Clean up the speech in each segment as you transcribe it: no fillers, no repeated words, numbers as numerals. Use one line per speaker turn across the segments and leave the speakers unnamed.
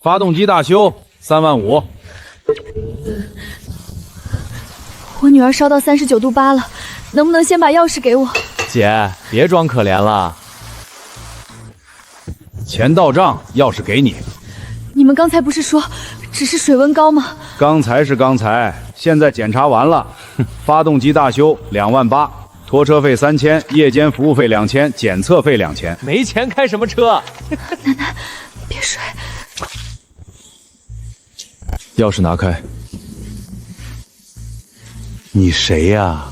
发动机大修3.5万。
我女儿烧到39度8了，能不能先把钥匙给我？
姐，别装可怜了。
钱到账，钥匙给你。
你们刚才不是说只是水温高吗？
刚才是刚才，现在检查完了。发动机大修2.8万，拖车费3000，夜间服务费2000，检测费2000。
没钱开什么车？
楠楠，别睡。
钥匙拿开。你谁呀？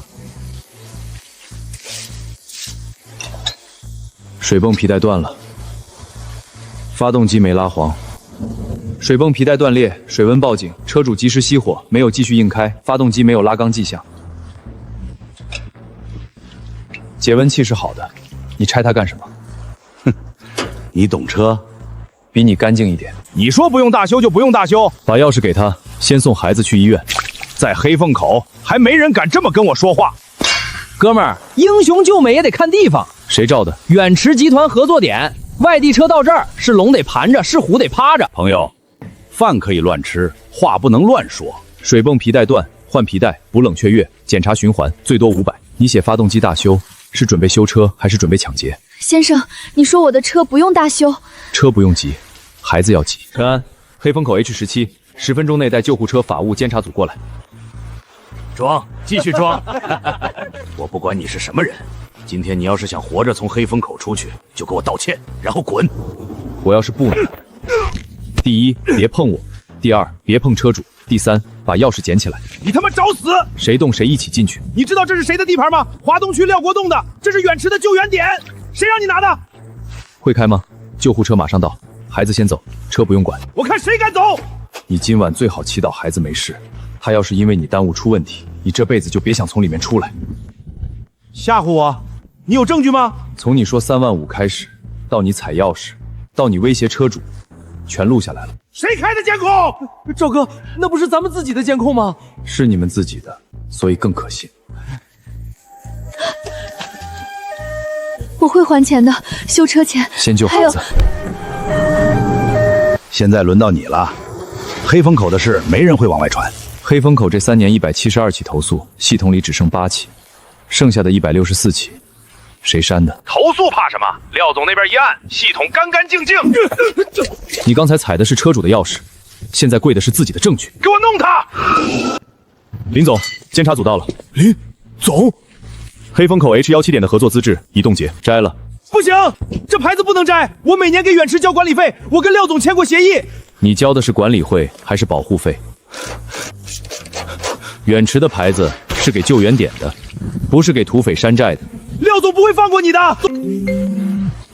水泵皮带断了，发动机没拉黄。水泵皮带断裂，水温报警，车主及时熄火，没有继续硬开，发动机没有拉缸迹象。节温器是好的，你拆它干什么？哼，你懂车，比你干净一点。你说不用大修就不用大修，把钥匙给他，先送孩子去医院。在黑风口还没人敢这么跟我说话。
哥们儿，英雄救美也得看地方。
谁照的？
远驰集团合作点，外地车到这儿是龙得盘着，是虎得趴着。
朋友，饭可以乱吃，话不能乱说。水泵皮带断，换皮带，补冷却液，检查循环，最多500。你写发动机大修，是准备修车还是准备抢劫？
先生，你说我的车不用大修？
车不用急，孩子要急。陈安，黑风口 H17，10分钟内带救护车、法务监察组过来。
装，继续装。我不管你是什么人，今天你要是想活着从黑风口出去，就给我道歉，然后滚。
我要是不呢？第一，别碰我；第二，别碰车主；第三，把钥匙捡起来。
你他妈找死！
谁动谁一起进去。
你知道这是谁的地盘吗？华东区廖国栋的，这是远驰的救援点，谁让你拿的？
会开吗？救护车马上到，孩子先走，车不用管。
我看谁敢走！
你今晚最好祈祷孩子没事，他要是因为你耽误出问题，你这辈子就别想从里面出来。
吓唬我？你有证据吗？
从你说3.5万开始，到你踩钥匙，到你威胁车主，全录下来了。
谁开的监控？
赵哥，那不是咱们自己的监控吗？
是你们自己的，所以更可信。
我会还钱的，修车钱。
先救孩子。
现在轮到你了。黑风口的事没人会往外传。
黑风口这3年172起投诉，系统里只剩8起，剩下的164起，谁删的？
投诉怕什么？廖总那边一按，系统干干净净。
你刚才踩的是车主的钥匙，现在跪的是自己的证据。
给我弄他！
林总，监察组到了。
林总，
黑风口 H17点的合作资质已冻结，摘了。
不行，这牌子不能摘。我每年给远驰交管理费，我跟廖总签过协议。
你交的是管理费还是保护费？远驰的牌子是给救援点的，不是给土匪山寨的。
廖总不会放过你的。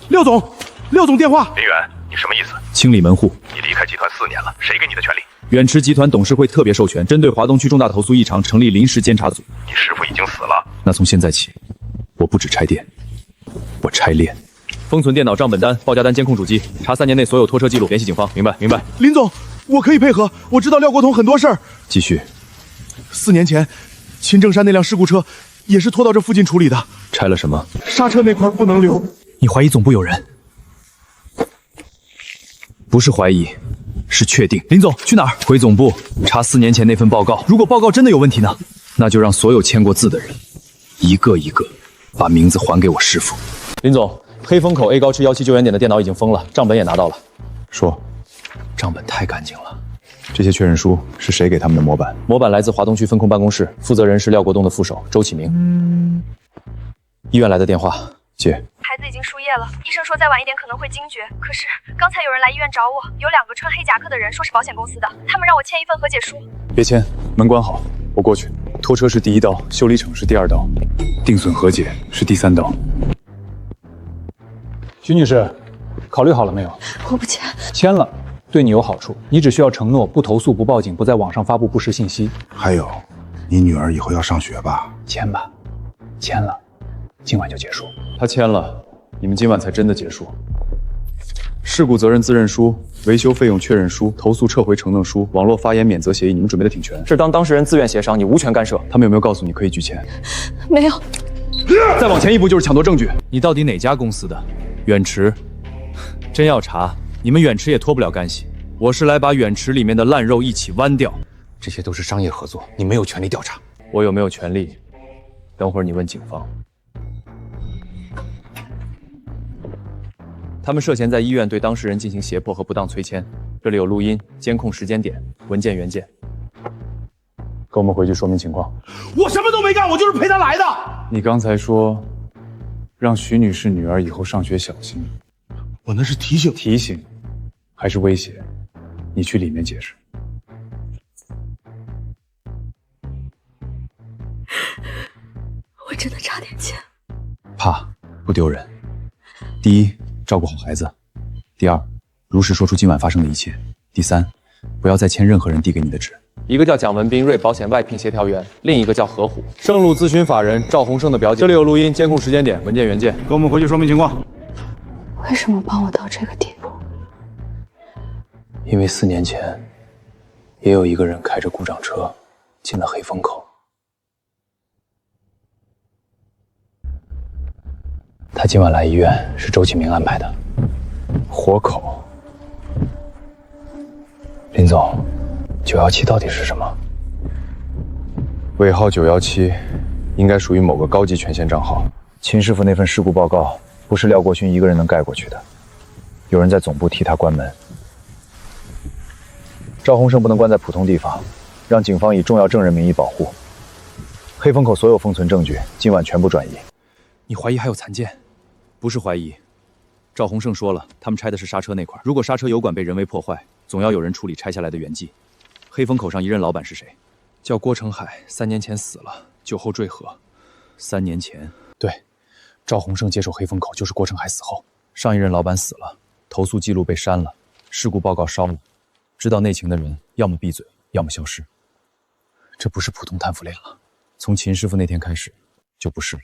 廖总电话。
林远，你什么意思？
清理门户。
你离开集团4年了，谁给你的权利？
远驰集团董事会特别授权，针对华东区重大投诉异常成立临时监察组。
你师傅已经死了。
那从现在起，我不止拆店，我拆链。封存电脑账本单、报价单、监控主机，查3年内所有拖车记录，联系警方。明白？明白。
林总，我可以配合，我知道廖国统很多事儿。
继续。
4年前，秦正山那辆事故车也是拖到这附近处理的。
拆了什么？
刹车那块不能留。
你怀疑总部有人？不是怀疑，是确定。林总去哪儿？回总部查4年前那份报告。如果报告真的有问题呢？那就让所有签过字的人，一个一个把名字还给我师傅。林总，黑风口 A 高区17救援点的电脑已经封了，账本也拿到了。说，账本太干净了。这些确认书是谁给他们的模板？模板来自华东区分控办公室，负责人是廖国栋的副手周启明。医院来的电话，接。
孩子已经输液了，医生说再晚一点可能会惊厥。可是刚才有人来医院找我，有2个穿黑夹克的人，说是保险公司的，他们让我签一份和解书。
别签，门关好，我过去。拖车是第1刀，修理厂是第2刀，定损和解是第3刀。
徐女士，考虑好了没有？
我不签。
签了，对你有好处。你只需要承诺不投诉、不报警、不在网上发布不实信息。
还有，你女儿以后要上学吧？
签吧，签了，今晚就结束。
他签了，你们今晚才真的结束。事故责任自认书、维修费用确认书、投诉撤回承诺书、网络发言免责协议，你们准备的挺全。
是当当事人自愿协商，你无权干涉。
他们有没有告诉你可以拒签？
没有。
再往前一步就是抢夺证据。你到底哪家公司的？远驰。真要查，你们远驰也脱不了干系。我是来把远池里面的烂肉一起剜掉。
这些都是商业合作，你没有权利调查。
我有没有权利？等会儿你问警方。他们涉嫌在医院对当事人进行胁迫和不当催签，这里有录音、监控时间点、文件原件。
跟我们回去说明情况。
我什么都没干，我就是陪他来的。
你刚才说，让徐女士女儿以后上学小心。
我那是提醒。
提醒，还是威胁？你去里面解释。
我真的差点钱。
怕不丢人。第一，照顾好孩子；第二，如实说出今晚发生的一切；第三，不要再签任何人递给你的纸。一个叫蒋文斌，瑞保险外聘协调员；另一个叫何虎，盛路咨询法人赵鸿胜的表姐。这里有录音、监控时间点、文件原件。
跟我们回去说明情况。
为什么帮我到这个地步？
因为4年前，也有一个人开着故障车进了黑风口。他今晚来医院是周启明安排的。活口。林总，917到底是什么？尾号917，应该属于某个高级权限账号。秦师傅那份事故报告，不是廖国勋一个人能盖过去的，有人在总部替他关门。赵鸿胜不能关在普通地方，让警方以重要证人名义保护。黑风口所有封存证据，今晚全部转移。你怀疑还有残件？不是怀疑，赵鸿胜说了，他们拆的是刹车那块。如果刹车油管被人为破坏，总要有人处理拆下来的原迹。黑风口上一任老板是谁？叫郭成海，3年前死了，酒后坠河。3年前？对，赵鸿胜接手黑风口就是郭成海死后。上一任老板死了，投诉记录被删了，事故报告烧了。知道内情的人要么闭嘴，要么消失。这不是普通贪腐链了，从秦师傅那天开始，就不是了。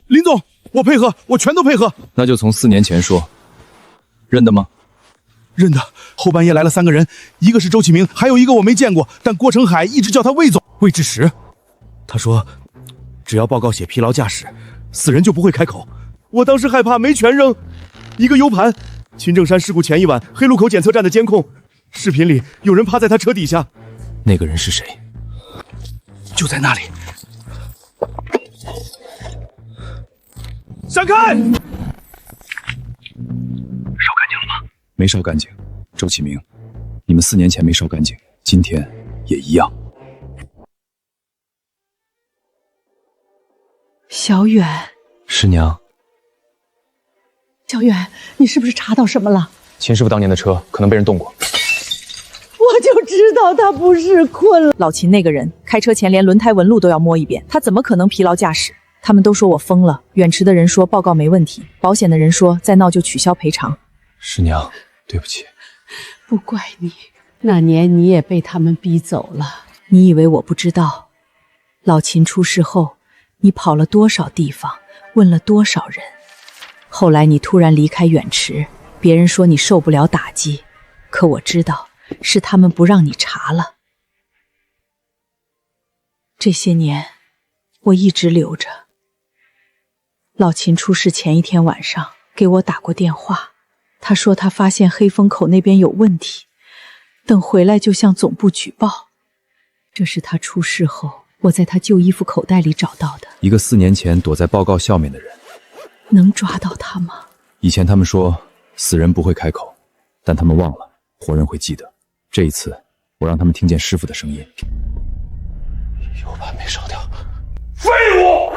林总，我配合，我全都配合。
那就从4年前说，认得吗？
认得。后半夜来了3个人，一个是周启明，还有一个我没见过，但郭成海一直叫他魏总。魏志实，他说，只要报告写疲劳驾驶，死人就不会开口。我当时害怕没全扔，一个 U 盘，秦正山事故前一晚黑路口检测站的监控，视频里有人趴在他车底下。
那个人是谁？
就在那里。闪开！
烧干净了吗？
没烧干净。周启明，你们4年前没烧干净，今天也一样。
小远，
师娘，
小远，你是不是查到什么了？
秦师傅当年的车可能被人动过。
我就知道他不是困了。老秦那个人开车前连轮胎纹路都要摸一遍，他怎么可能疲劳驾驶？他们都说我疯了，远池的人说报告没问题，保险的人说再闹就取消赔偿。
师娘，对不起。
不怪你，那年你也被他们逼走了。你以为我不知道？老秦出事后，你跑了多少地方，问了多少人？后来你突然离开远池，别人说你受不了打击，可我知道是他们不让你查了。这些年，我一直留着。老秦出事前一天晚上给我打过电话，他说他发现黑风口那边有问题，等回来就向总部举报。这是他出事后我在他旧衣服口袋里找到的。
一个4年前躲在报告下面的人，
能抓到他吗？
以前他们说死人不会开口，但他们忘了，活人会记得。这一次，我让他们听见师傅的声音。
U盘没烧掉，废物！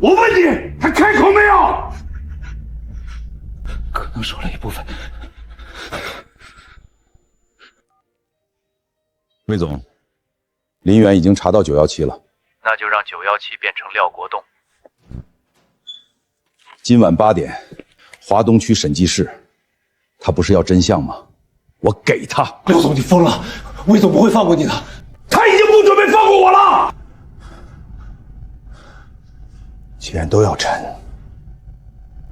我问你，他开口没有？可能说了一部分。
魏总，林远已经查到917了。
那就让917变成廖国栋。
今晚8点，华东区审计室。他不是要真相吗？我给他。
廖总，你疯了！魏总不会放过你的。他已经不不准备放过我了？既然都要沉，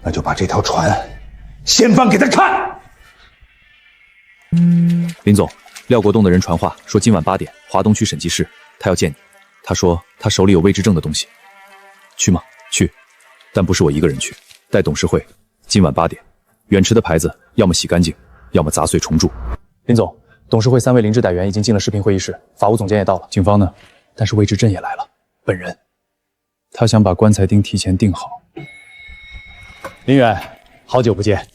那就把这条船掀翻给他看。
林总，廖国栋的人传话说今晚8点，华东区审计室，他要见你。他说他手里有魏志正的东西，去吗？去，但不是我一个人去，带董事会。今晚8点，远池的牌子要么洗干净，要么砸碎重铸。
林总，董事会3位临时党员已经进了视频会议室，法务总监也到了。警方呢？但是魏志正也来了，本人。他想把棺材钉提前钉好。林远，好久不见。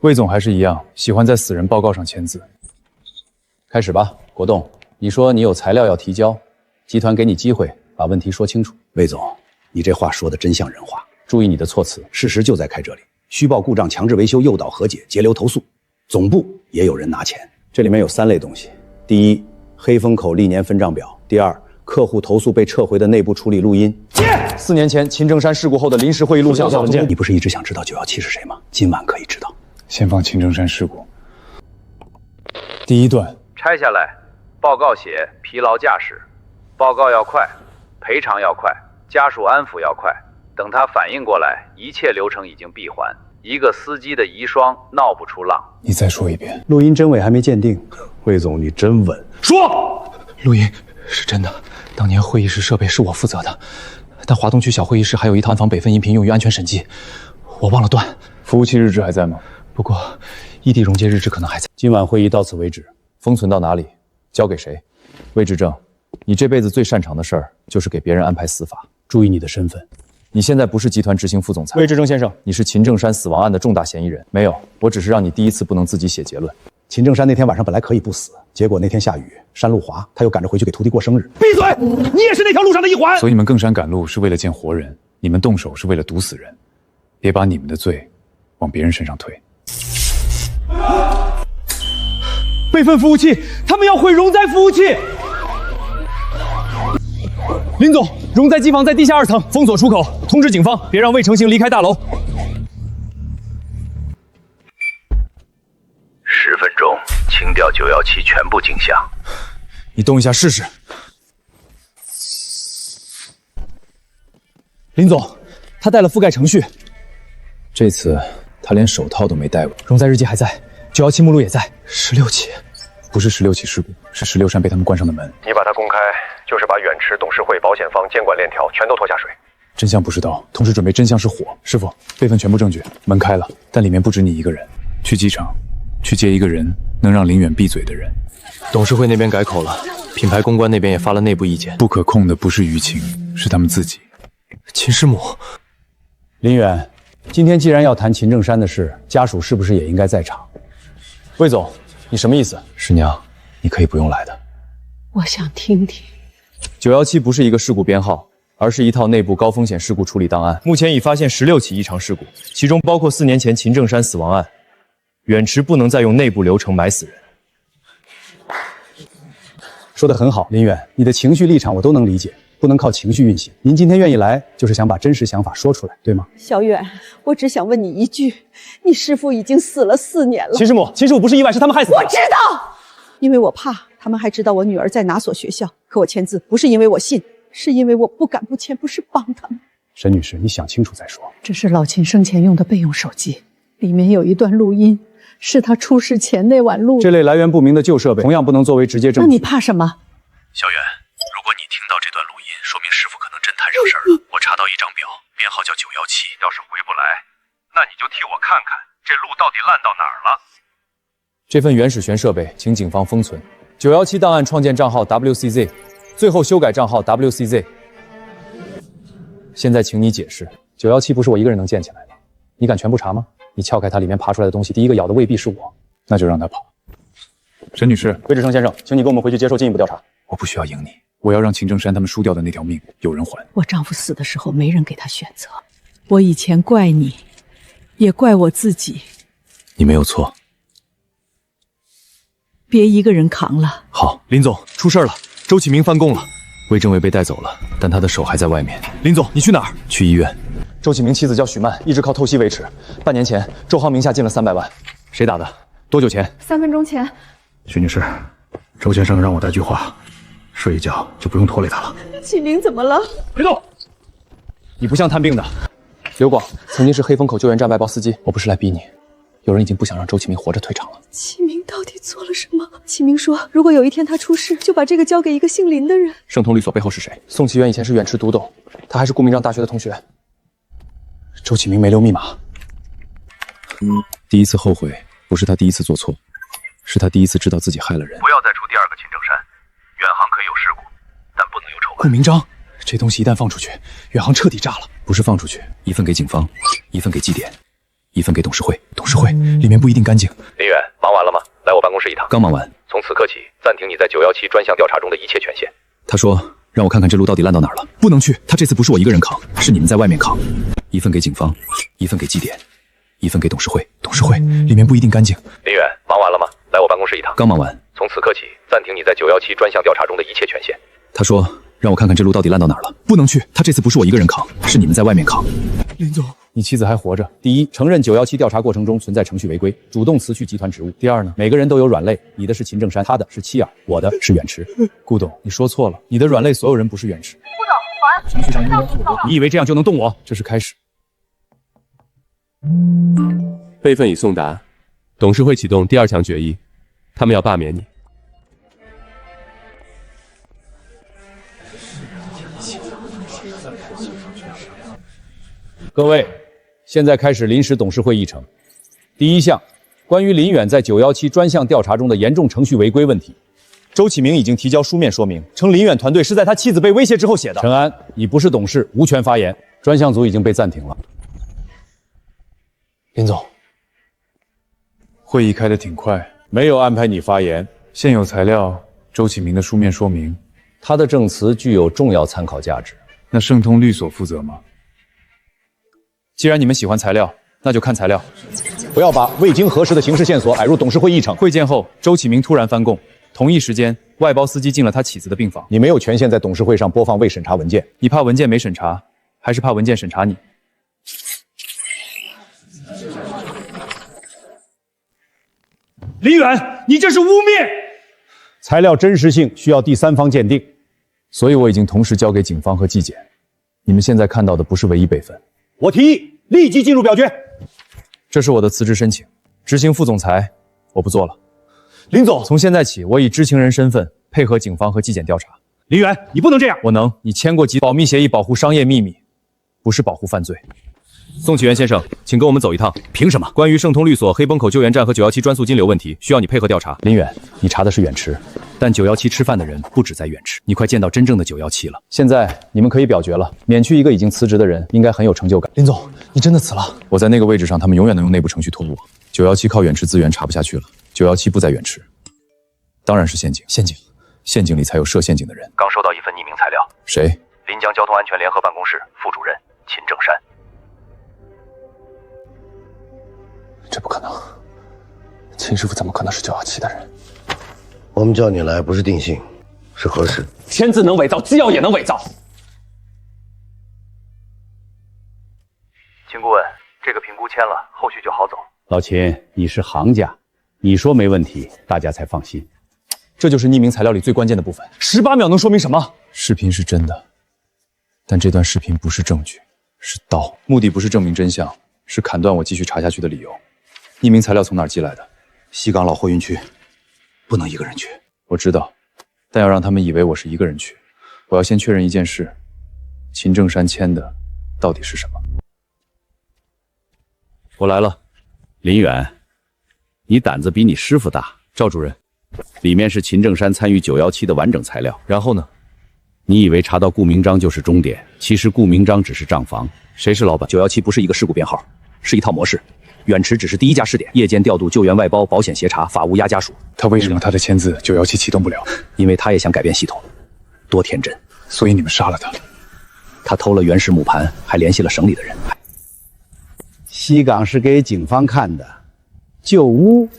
魏总还是一样，喜欢在死人报告上签字。
开始吧，国栋，你说你有材料要提交，集团给你机会把问题说清楚。魏总，你这话说的真像人话，注意你的措辞，事实就在开这里。虚报故障、强制维修、诱导和解、截留投诉，总部也有人拿钱。这里面有3类东西：第一，黑风口历年分账表；第二，客户投诉被撤回的内部处理录音。
4年前秦正山事故后的临时会议录像文件。
你不是一直想知道917是谁吗？今晚可以知道。
先放秦正山事故。第一段
拆下来，报告写疲劳驾驶，报告要快，赔偿要快，家属安抚要快。等他反应过来，一切流程已经闭环，一个司机的遗孀闹不出浪。
你再说一遍。
录音真伪还没鉴定，魏总你真稳。
说，
录音是真的，当年会议室设备是我负责的，但华东区小会议室还有一套安防北分音频用于安全审计，我忘了断。服务器日志还在吗？不过异地溶解日志可能还在。
今晚会议到此为止，
封存到哪里，交给谁？魏志正，你这辈子最擅长的事儿就是给别人安排死法。
注意你的身份。
你现在不是集团执行副总裁，
魏志正先生，
你是秦正山死亡案的重大嫌疑人。没有，我只是让你第一次不能自己写结论。
秦正山那天晚上本来可以不死，结果那天下雨，山路滑，他又赶着回去给徒弟过生日。
闭嘴！你也是那条路上的一环。
所以你们更山赶路是为了见活人，你们动手是为了毒死人，别把你们的罪往别人身上推。
备份服务器，他们要毁容灾服务器。林总，容灾机房在地下2层，封锁出口，通知警方别让魏成行离开大楼。
10分钟清掉917全部镜像。
你动一下试试。
林总，他带了覆盖程序。
这次他连手套都没戴过。
容灾日记还在，917目录也在，16起。
不是16起事故，是16扇被他们关上的门。
你把它公开，就是把远池董事会、保险方、监管链条全都拖下水。
真相不知道，同时准备真相是火。师傅，备份全部证据，门开了，但里面不止你一个人。去机场，去接一个人能让林远闭嘴的人。
董事会那边改口了，品牌公关那边也发了内部意见。
不可控的不是舆情，是他们自己。
秦师母，
林远，今天既然要谈秦正山的事，家属是不是也应该在场？
魏总，你什么意思？
师娘，你可以不用来的。
我想听听。
917不是一个事故编号，而是一套内部高风险事故处理档案。目前已发现16起异常事故，其中包括4年前秦正山死亡案。远池不能再用内部流程埋死人。
说得很好，林远，你的情绪立场我都能理解，不能靠情绪运行。您今天愿意来，就是想把真实想法说出来，对吗？
小远，我只想问你一句，你师父已经死了4年了。
秦师母，秦师母不是意外，是他们害死的。
我知道，因为我怕他们还知道我女儿在哪所学校。可我签字不是因为我信，是因为我不敢不签，不是帮他们。
沈女士，你想清楚再说。
这是老秦生前用的备用手机，里面有一段录音。是他出事前那晚录的。
这类来源不明的旧设备同样不能作为直接证据。
那你怕什么？
小远，如果你听到这段录音，说明师傅可能真摊上事儿了。我查到一张表，编号叫917，要是回不来，那你就替我看看这路到底烂到哪儿了。
这份原始悬设备，请警方封存。917档案创建账号 WCZ， 最后修改账号 WCZ。现在请你解释
，917不是我一个人能建起来的，你敢全部查吗？你撬开它里面爬出来的东西，第一个咬的未必是我，那就让他跑。沈女士，魏志成先生，请你跟我们回去接受进一步调查。
我不需要赢你，
我要让秦正山他们输掉的那条命有人还。
我丈夫死的时候没人给他选择，我以前怪你，也怪我自己。
你没有错，
别一个人扛了。
好，林总，出事了，周启明翻供了，魏政委被带走了，但他的手还在外面。林总，你去哪儿？去医院。
周启明妻子叫许曼，一直靠透析维持。半年前，周航名下进了300万。
谁打的？多久前
？3分钟前。
徐女士，周先生让我带句话，睡一觉就不用拖累他了。
启明怎么了？
别动！你不像探病的。刘广曾经是黑风口救援站外包司机，我不是来逼你。有人已经不想让周启明活着退场了。
启明到底做了什么？启明说，如果有一天他出事，就把这个交给一个姓林的人。
盛通律所背后是谁？宋启元以前是远池独董，他还是顾明章大学的同学。周启明没留密码。
第一次后悔，不是他第一次做错，是他第一次知道自己害了人。
不要再出第二个秦正山，远航可以有事故，但不能有仇恨。
顾明章，这东西一旦放出去，远航彻底炸了。
不是放出去，一份给警方，一份给祭典，一份给董事会。董事会里面不一定干净。
林远，忙完了吗？来我办公室一趟。
刚忙完。
从此刻起，暂停你在917专项调查中的一切权限。
他说让我看看这路到底烂到哪儿了。不能去，他这次不是我一个人扛，是你们在外面扛。一份给警方，一份给祭典，一份给董事会。董事会里面不一定干净。
林远，忙完了吗？来我办公室一趟。
刚忙完。
从此刻起，暂停你在917专项调查中的一切权限。
他说让我看看这路到底烂到哪儿了。不能去，他这次不是我一个人扛，是你们在外面扛。
林总，你妻子还活着。第一，承认917调查过程中存在程序违规，主动辞去集团职务。第二呢，每个人都有软肋，你的是秦正山，他的是妻儿，我的是远池。顾董，你说错了，你的软肋所有人不是远池。
顾总，保安，
程序上你以为这样就能动我？这是开始。
备份已送达，董事会启动第2强决议，他们要罢免你。
各位，现在开始临时董事会议程。第一项，关于林远在917专项调查中的严重程序违规问题，
周启明已经提交书面说明，称林远团队是在他妻子被威胁之后写的。
陈安，你不是董事，无权发言。专项组已经被暂停了。
林总，会议开得挺快，
没有安排你发言。
现有材料，周启明的书面说明，
他的证词具有重要参考价值。
那盛通律所负责吗？既然你们喜欢材料，那就看材料。
不要把未经核实的刑事线索载入董事会议程。
会见后，周启明突然翻供，同一时间，外包司机进了他妻子的病房。
你没有权限在董事会上播放未审查文件。
你怕文件没审查，还是怕文件审查你？
林远，你这是污蔑！
材料真实性需要第三方鉴定，
所以我已经同时交给警方和纪检。你们现在看到的不是唯一备份。
我提议立即进入表决。
这是我的辞职申请，执行副总裁，我不做了。
林总，
从现在起，我以知情人身份配合警方和纪检调查。
林远，你不能这样。
我能，你签过保密协议，保护商业秘密，不是保护犯罪。
宋启元先生，请跟我们走一趟。
凭什么？
关于盛通律所黑风口救援站和917专诉金流问题，需要你配合调查。
林远，你查的是远池，
但917吃饭的人不止在远池，你快见到真正的917了。
现在你们可以表决了，免去一个已经辞职的人，应该很有成就感。
林总，你真的辞了？
我在那个位置上，他们永远能用内部程序拖我。917靠远池资源查不下去了，917不在远池，当然是陷阱。陷阱里才有设陷阱的人。
刚收到一份匿名材料，
谁？
临江交通安全联合办公室副主任秦正山。
这不可能，秦师傅怎么可能是917的人？
我们叫你来不是定性，是核实。
签字能伪造，资料也能伪造。
秦顾问，这个评估签了，后续就好走。
老秦，你是行家，你说没问题，大家才放心。
这就是匿名材料里最关键的部分。18秒能说明什么？视频是真的，但这段视频不是证据，是刀。目的不是证明真相，是砍断我继续查下去的理由。匿名材料从哪儿寄来的？
西港老货运区，不能一个人去。
我知道，但要让他们以为我是一个人去，我要先确认一件事：秦正山签的到底是什么？
我来了，林远，你胆子比你师傅大。
赵主任，
里面是秦正山参与917的完整材料。
然后呢？
你以为查到顾明章就是终点，其实顾明章只是账房。
谁是老板
？917不是一个事故编号，是一套模式。远池只是第一家试点，夜间调度救援外包、保险协查、法务压家属。
他为什么他的签字917启动不了？
因为他也想改变系统，多天真。
所以你们杀了他。
他偷了原始母盘，还联系了省里的人。
西港是给警方看的，旧屋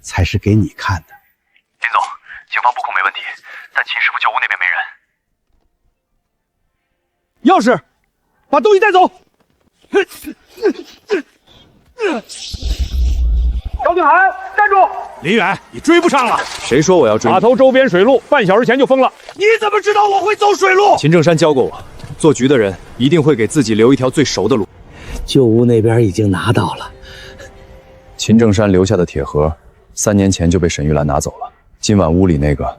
才是给你看的。
林总，警方布控没问题，但秦师傅旧屋那边没人。
钥匙，把东西带走。
高俊涵，站住！
林远，你追不上了。
谁说我要追你？
码头周边水路半小时前就封了。
你怎么知道我会走水路？
秦正山教过我，做局的人一定会给自己留一条最熟的路。
旧屋那边已经拿到了。
秦正山留下的铁盒，3年前就被沈玉兰拿走了。今晚屋里那个，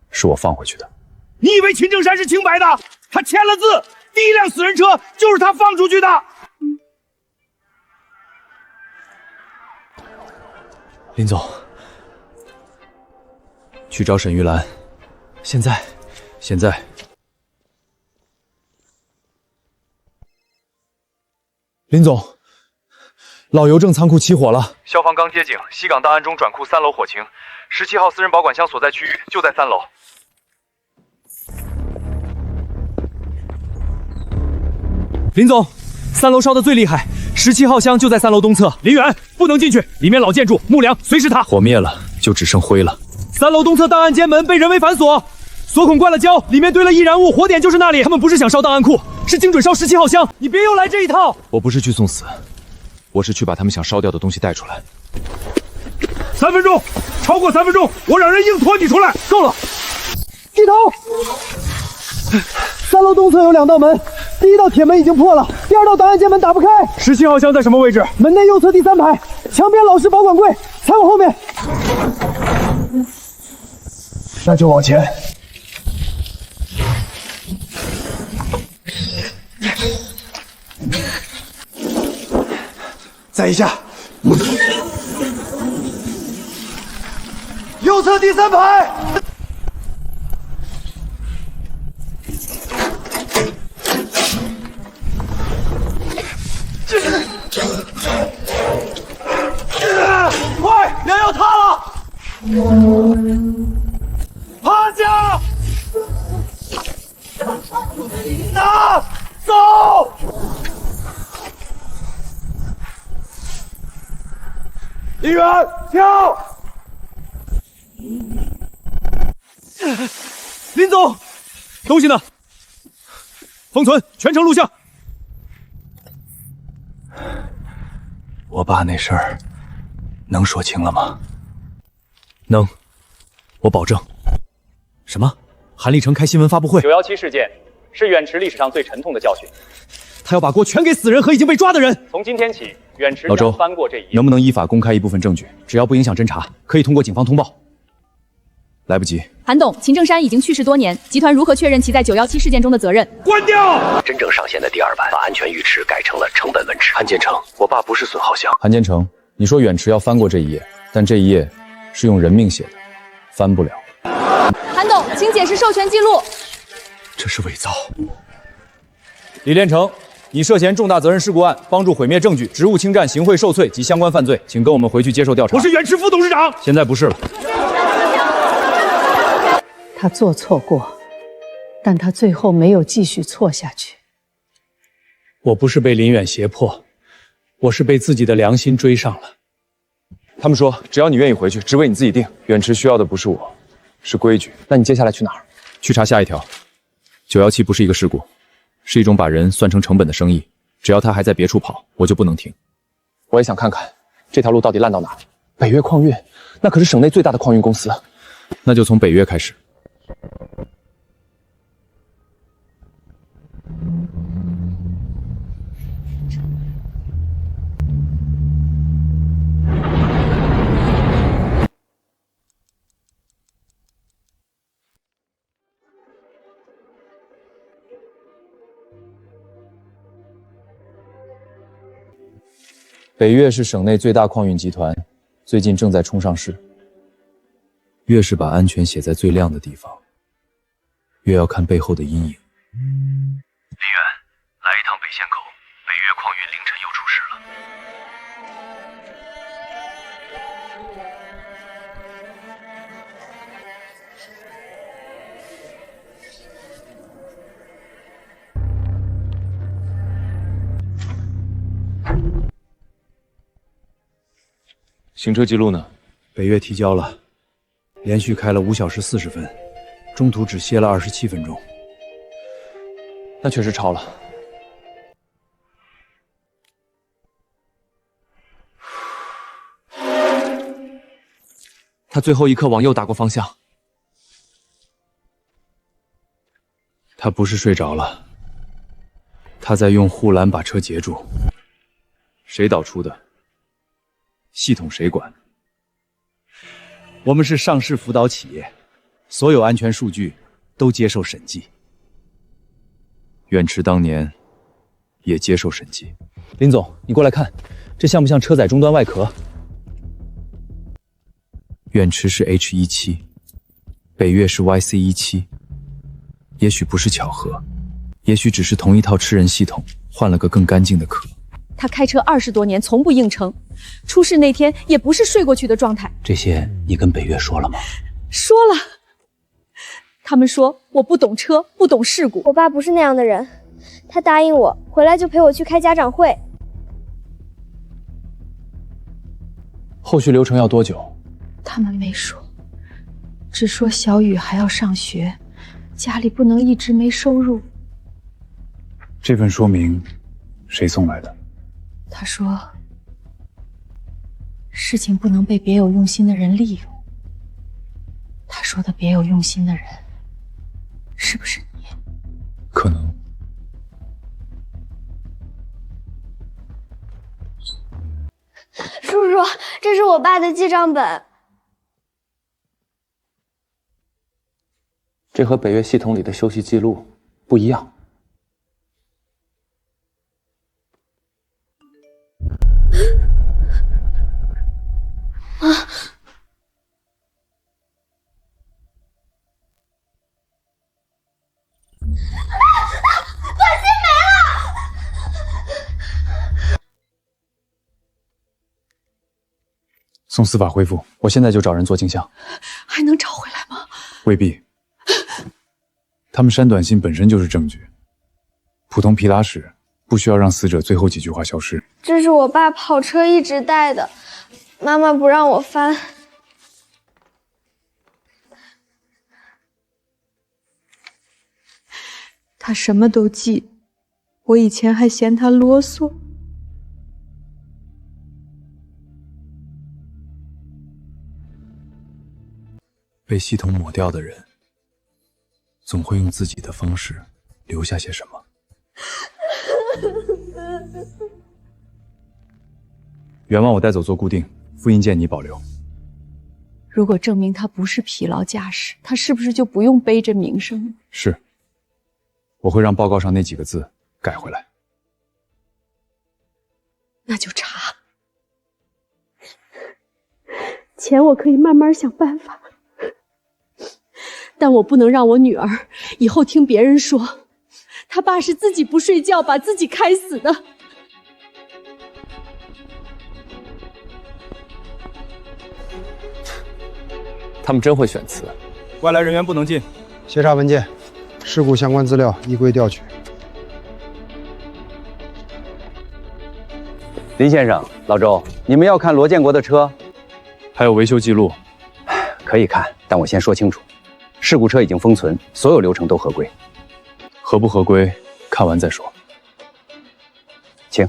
是我放回去的。
你以为秦正山是清白的？他签了字，第1辆死人车就是他放出去的。
林总，去找沈玉兰。现在。林总，老邮政仓库起火了，
消防刚接警，西港档案中转库3楼火情，17号私人保管箱所在区域就在3楼。
林总，3楼烧得最厉害，17号箱就在3楼东侧。
林远，不能进去，里面老建筑，木梁随时塌。
火灭了，就只剩灰了。
3楼东侧档案间门被人为反锁，锁孔灌了胶，里面堆了易燃物，火点就是那里。他们不是想烧档案库，是精准烧17号箱。你别又来这一套！
我不是去送死，我是去把他们想烧掉的东西带出来。
3分钟，超过3分钟，我让人硬拖你出来。
够了，
低头。3楼东侧有2道门，第1道铁门已经破了，第2道档案间门打不开。
17号箱在什么位置？
门内右侧第3排，墙边老式保管柜，再往后面。那就往前。
再一下，右侧第3排。快，梁要塌了！趴下！拿走！李远，跳！
林总，东西呢？封存，全程录像。
我爸那事儿能说清了吗？
能，我保证。什么？韩立成开新闻发布会
？917事件是远池历史上最沉痛的教训。
他要把锅全给死人和已经被抓的人。
从今天起，远池
老周
将翻过这一页。
能不能依法公开一部分证据？只要不影响侦查，可以通过警方通报。来不及。
韩董，秦正山已经去世多年，集团如何确认其在917事件中的责任？
关掉！
真正上线的第2版把安全鱼池改成了成本文池。
韩建成，我爸不是损耗箱。
韩建成，你说远池要翻过这一页，但这一页是用人命写的，翻不了。
韩董，请解释授权记录。
这是伪造。李连成，你涉嫌重大责任事故案，帮助毁灭证据、职务侵占、行贿受贿及相关犯罪，请跟我们回去接受调查。
我是远池副董事长。
现在不是了。
他做错过，但他最后没有继续错下去。
我不是被林远胁迫，我是被自己的良心追上了。
他们说，只要你愿意回去，职位你自己定。远池需要的不是我，是规矩。那你接下来去哪儿？去查下一条。917不是一个事故，是一种把人算成成本的生意。只要他还在别处跑，我就不能停。我也想看看这条路到底烂到哪。北岳矿运，那可是省内最大的矿运公司。那就从北岳开始。北岳是省内最大矿运集团，最近正在冲上市。越是把安全写在最亮的地方，越要看背后的阴影。
林远，来一趟北线口，北岳矿运凌晨又出事了。
行车记录呢？北岳提交了，连续开了5小时40分，中途只歇了27分钟。那确实超了。
他最后一刻往右打过方向。
他不是睡着了，他在用护栏把车截住。谁导出的？系统谁管？
我们是上市辅导企业，所有安全数据都接受审计。
远驰当年也接受审计。
林总，你过来看，这像不像车载终端外壳？
远驰是 H17，北岳是 YC17，也许不是巧合，也许只是同一套吃人系统换了个更干净的壳。
他开车20多年，从不硬撑，出事那天也不是睡过去的状态。
这些你跟北岳说了吗？
说了，他们说我不懂车，不懂事故。
我爸不是那样的人，他答应我回来就陪我去开家长会。
后续流程要多久？
他们没说，只说小雨还要上学，家里不能一直没收入。
这份说明谁送来的？
他说，事情不能被别有用心的人利用。他说的别有用心的人，是不是你？
可能。
叔叔，这是我爸的记账本。
这和北岳系统里的休息记录不一样。
啊！短信没了！
送司法恢复，我现在就找人做镜像。
还能找回来吗？
未必。他们删短信本身就是证据，普通皮拉史不需要让死者最后几句话消失。
这是我爸跑车一直带的，妈妈不让我翻。
他什么都记，我以前还嫌他啰嗦。
被系统抹掉的人，总会用自己的方式留下些什么。原望我带走做固定，复印件你保留。
如果证明他不是疲劳驾驶，他是不是就不用背着名声了？
是，我会让报告上那几个字改回来。
那就查。钱我可以慢慢想办法，但我不能让我女儿以后听别人说，他爸是自己不睡觉把自己开死的。
他们真会选词。
外来人员不能进。
协查文件，事故相关资料依规调取。
林先生，老周，你们要看罗建国的车？
还有维修记录？
可以看，但我先说清楚，事故车已经封存，所有流程都合规。
合不合规，看完再说。
请。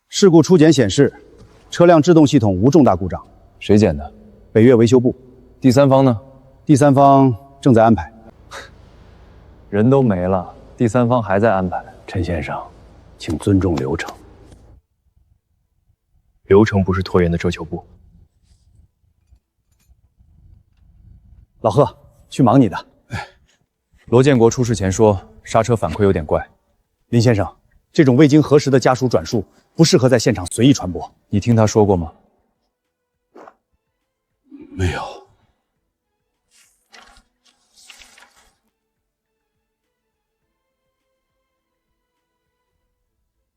事故初检显示，车辆制动系统无重大故障。
谁检的？
北岳维修部。
第三方呢？
第三方正在安排。
人都没了，第三方还在安排。
陈先生，请尊重流程。
流程不是拖延的遮羞布。
老贺，去忙你的。
罗建国出事前说刹车反馈有点怪。
林先生，这种未经核实的家属转述不适合在现场随意传播。
你听他说过吗？
没有。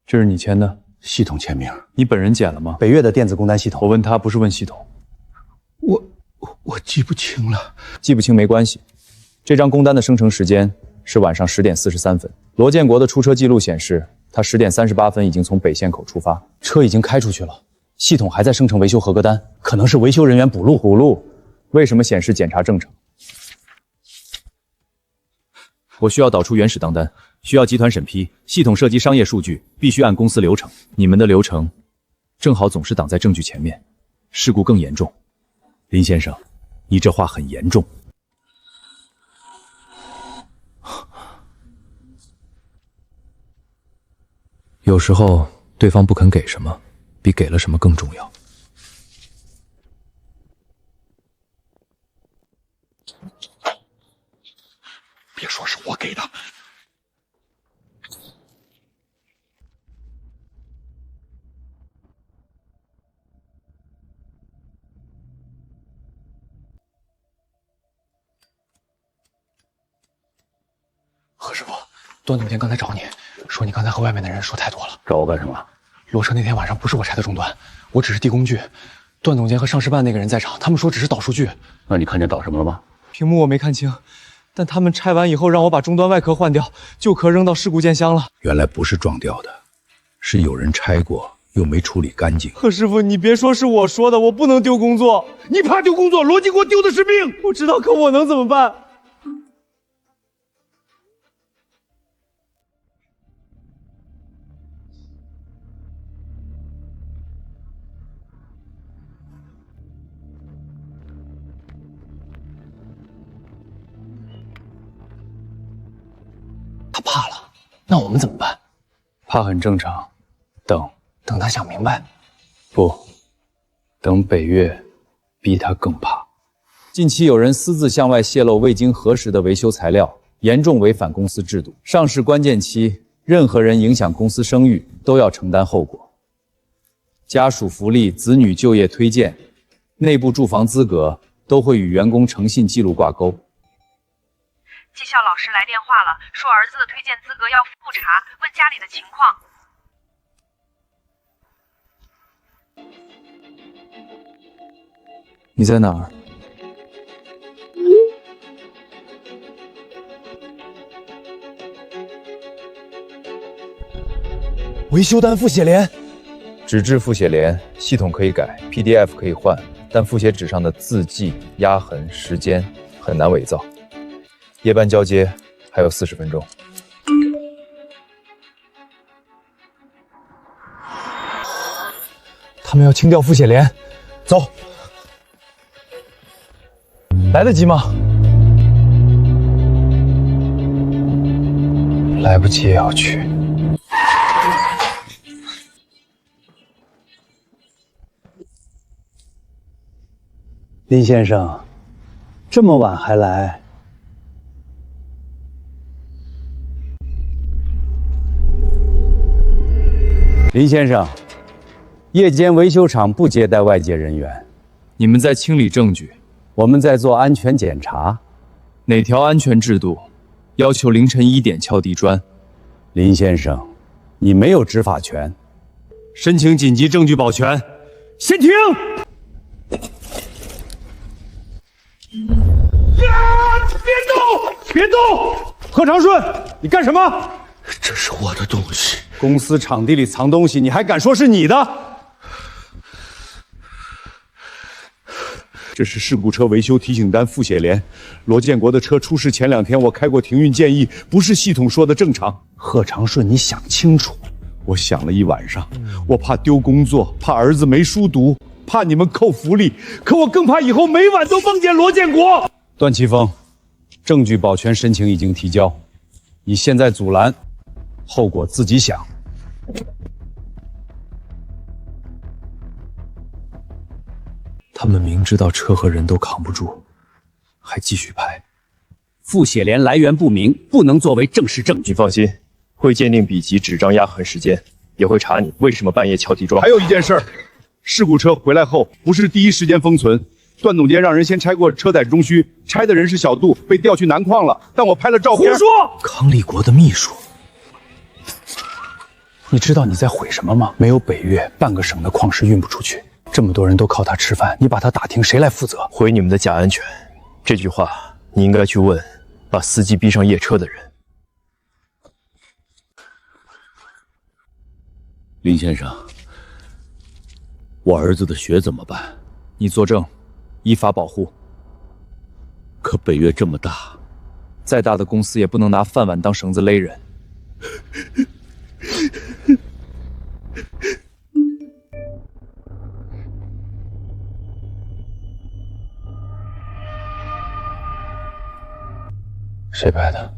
这是你签的？
系统签名。
你本人检了吗？
北岳的电子工单系统。
我问他，不是问系统。
我记不清了。
记不清没关系。这张工单的生成时间是晚上10点43分。罗建国的出车记录显示，他10点38分已经从北线口出发，
车已经开出去了，系统还在生成维修合格单，可能是维修人员补录。
补录？为什么显示检查正常？我需要导出原始当单。需要集团审批，系统涉及商业数据，必须按公司流程。你们的流程正好总是挡在证据前面，事故更严重。林先生，你这话很严重。有时候，对方不肯给什么，比给了什么更重要。
别说是我给的。
何师傅，段总监刚才找你，说你刚才和外面的人说太多了。
找我干什么？
裸车那天晚上不是我拆的终端，我只是递工具。段总监和上市办那个人在场，他们说只是导数据。
那你看见导什么了吗？
屏幕我没看清，但他们拆完以后让我把终端外壳换掉，旧壳扔到事故件箱了。
原来不是撞掉的，是有人拆过又没处理干净。
何师傅，你别说是我说的，我不能丢工作。
你怕丢工作，罗金国丢的是命。
我知道，可我能怎么办？他怕了，那我们怎么办？
怕很正常，等
他想明白。
不，等北岳逼他更怕。近期有人私自向外泄露未经核实的维修材料，严重违反公司制度。上市关键期，任何人影响公司声誉都要承担后果。家属福利、子女就业推荐、内部住房资格都会与员工诚信记录挂钩。
技校老师来电话了，说儿子的推荐资格要复查，问家里的情况。
你在哪儿？
维修单复写连，
纸质复写连，系统可以改 ，PDF 可以换，但复写纸上的字迹、压痕、时间很难伪造。夜班交接还有40分钟。
他们要清掉复写连，走，来得及吗？来不及也要去。
林先生，这么晚还来？林先生，夜间维修厂不接待外界人员。
你们在清理证据，
我们在做安全检查。
哪条安全制度要求凌晨1点敲地砖？
林先生，你没有执法权。
申请紧急证据保全。
先停！别动！别动！贺长顺，你干什么？
这是我的东西。
公司场地里藏东西，你还敢说是你的？
这是事故车维修提醒单复写连。罗建国的车出事前2天，我开过停运建议，不是系统说的正常。
贺长顺，你想清楚。
我想了一晚上，我怕丢工作，怕儿子没书读，怕你们扣福利，可我更怕以后每晚都梦见罗建国。
段奇峰，证据保全申请已经提交，你现在阻拦，后果自己想。
他们明知道车和人都扛不住，还继续拍。
复写连来源不明，不能作为正式证据。
你放心，会鉴定笔迹、纸张压痕时间，也会查你为什么半夜敲地桩。
还有一件事儿，事故车回来后不是第一时间封存，段总监让人先拆过车载中虚，拆的人是小杜，被调去南矿了。但我拍了照片。
胡说！
康立国的秘书。
你知道你在毁什么吗？没有北岳，半个省的矿石运不出去。这么多人都靠他吃饭，你把他打停，谁来负责？
毁你们的假安全，这句话你应该去问把司机逼上夜车的人。
林先生，我儿子的血怎么办？
你作证，依法保护。
可北岳这么大，
再大的公司也不能拿饭碗当绳子勒人。
谁拍的？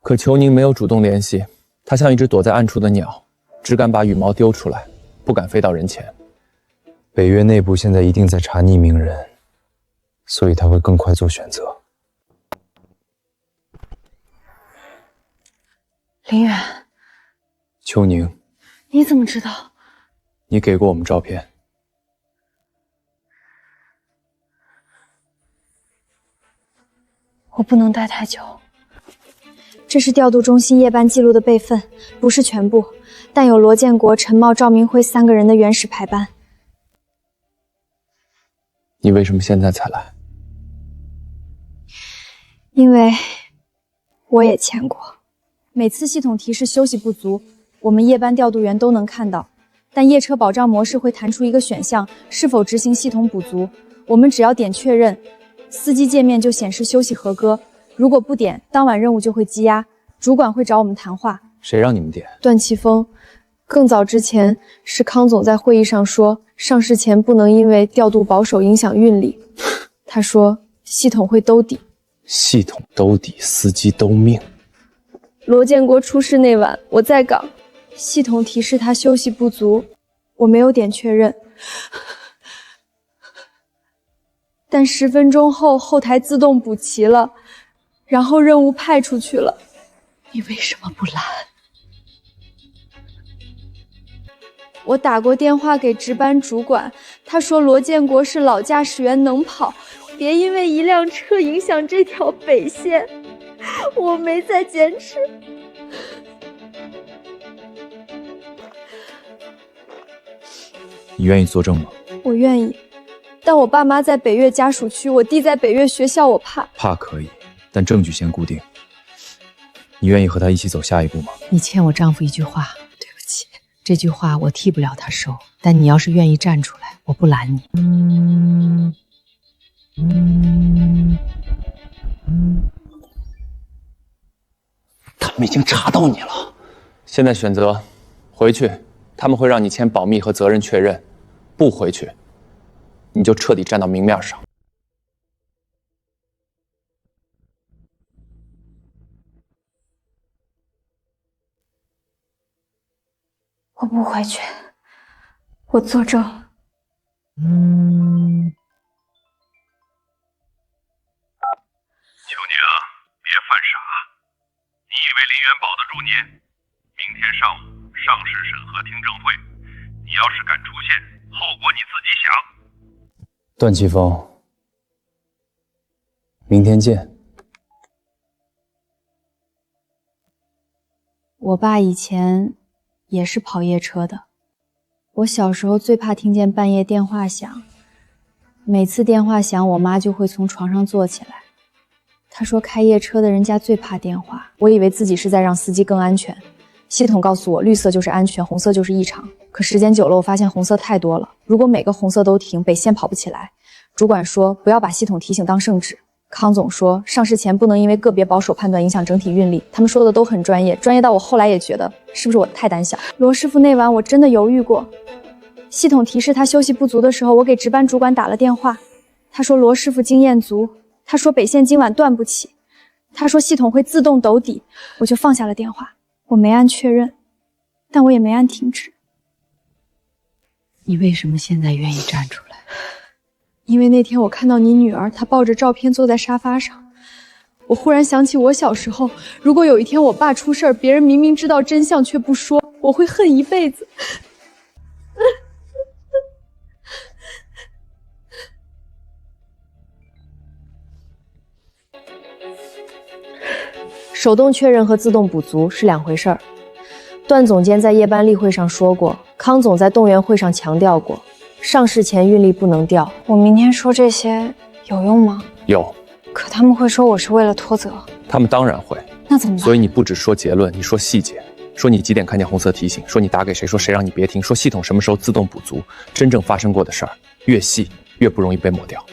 可裘宁没有主动联系，他像一只躲在暗处的鸟，只敢把羽毛丢出来，不敢飞到人前。
北岳内部现在一定在查匿名人，所以他会更快做选择。
林远，
秋宁，
你怎么知道？
你给过我们照片。
我不能待太久。这是调度中心夜班记录的备份，不是全部，但有罗建国、陈茂、赵明辉3个人的原始排班。
你为什么现在才来？
因为我也签过。每次系统提示休息不足，我们夜班调度员都能看到，但夜车保障模式会弹出一个选项，是否执行系统补足。我们只要点确认，司机界面就显示休息合格。如果不点，当晚任务就会积压，主管会找我们谈话。
谁让你们点？
段奇峰。更早之前是康总在会议上说，上市前不能因为调度保守影响运力。他说系统会兜底。
系统兜底，司机兜命。
罗建国出事那晚，我在岗，系统提示他休息不足，我没有点确认。但10分钟后，后台自动补齐了，然后任务派出去了。
你为什么不拦？
我打过电话给值班主管，他说罗建国是老驾驶员，能跑，别因为一辆车影响这条北线。我没再坚持。
你愿意作证吗？
我愿意，但我爸妈在北岳家属区，我弟在北岳学校，我怕。
怕可以，但证据先固定。你愿意和他一起走下一步吗？
你欠我丈夫一句话。对不起，这句话我替不了他收，但你要是愿意站出来，我不拦你。
他们已经查到你了。现在选择回去，他们会让你签保密和责任确认；不回去，你就彻底站到明面上。
我不回去，我作证。
求你了，别犯傻。你以为林元保得住你？明天上午上市审核听证会，你要是敢出现，后果你自己想。
段奇峰，明天见。
我爸以前也是跑夜车的。我小时候最怕听见半夜电话响，每次电话响，我妈就会从床上坐起来。她说开夜车的人家最怕电话。我以为自己是在让司机更安全，系统告诉我绿色就是安全，红色就是异常。可时间久了，我发现红色太多了，如果每个红色都停，北线跑不起来。主管说不要把系统提醒当圣旨。康总说上市前不能因为个别保守判断影响整体运力。他们说的都很专业，专业到我后来也觉得是不是我太胆小。罗师傅那晚我真的犹豫过，系统提示他休息不足的时候，我给值班主管打了电话，他说罗师傅经验足，他说北线今晚断不起，他说系统会自动兜底，我就放下了电话。我没按确认，但我也没按停止。
你为什么现在愿意站出来？
因为那天我看到你女儿，她抱着照片坐在沙发上，我忽然想起我小时候，如果有一天我爸出事儿，别人明明知道真相却不说，我会恨一辈子。手动确认和自动补足是两回事儿。段总监在夜班例会上说过，康总在动员会上强调过，上市前运力不能掉。我明天说这些有用吗？
有。
可他们会说我是为了脱责。
他们当然会。
那怎么办？
所以你不只说结论，你说细节，说你几点看见红色提醒，说你打给谁，说谁让你别听，说系统什么时候自动补足。真正发生过的事儿，越细越不容易被抹掉。